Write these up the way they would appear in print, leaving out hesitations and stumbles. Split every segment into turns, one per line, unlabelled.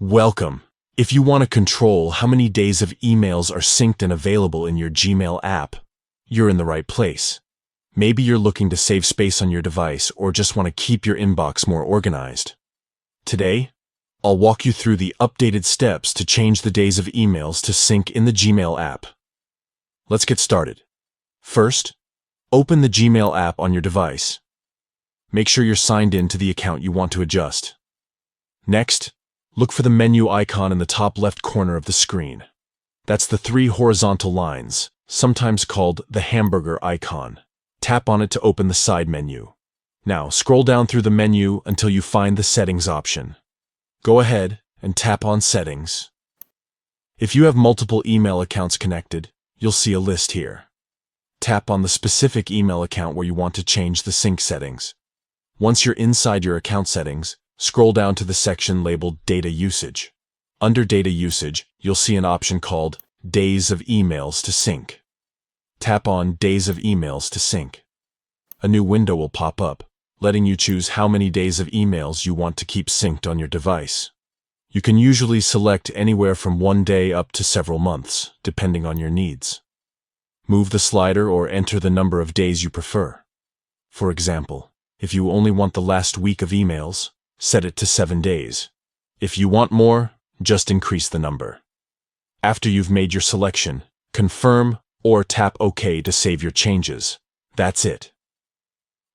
Welcome. If you want to control how many days of emails are synced and available in your Gmail app, you're in the right place. Maybe you're looking to save space on your device or just want to keep your inbox more organized. Today, I'll walk you through the updated steps to change the days of emails to sync in the Gmail app. Let's get started. First, open the Gmail app on your device. Make sure you're signed in to the account you want to adjust. Next, look for the menu icon in the top left corner of the screen. That's the three horizontal lines, sometimes called the hamburger icon. Tap on it to open the side menu. Now, scroll down through the menu until you find the Settings option. Go ahead and tap on Settings. If you have multiple email accounts connected, you'll see a list here. Tap on the specific email account where you want to change the sync settings. Once you're inside your account settings, scroll down to the section labeled Data Usage. Under Data Usage, you'll see an option called Days of Emails to Sync. Tap on Days of Emails to Sync. A new window will pop up, letting you choose how many days of emails you want to keep synced on your device. You can usually select anywhere from 1 day up to several months, depending on your needs. Move the slider or enter the number of days you prefer. For example, if you only want the last week of emails, set it to 7 days. If you want more, just increase the number. After you've made your selection, confirm or tap OK to save your changes. That's it.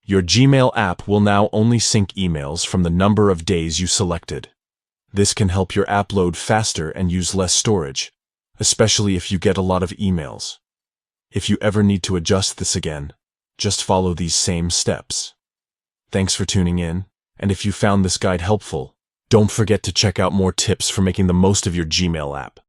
Your Gmail app will now only sync emails from the number of days you selected. This can help your app load faster and use less storage, especially if you get a lot of emails. If you ever need to adjust this again, just follow these same steps. Thanks for tuning in, and if you found this guide helpful, don't forget to check out more tips for making the most of your Gmail app.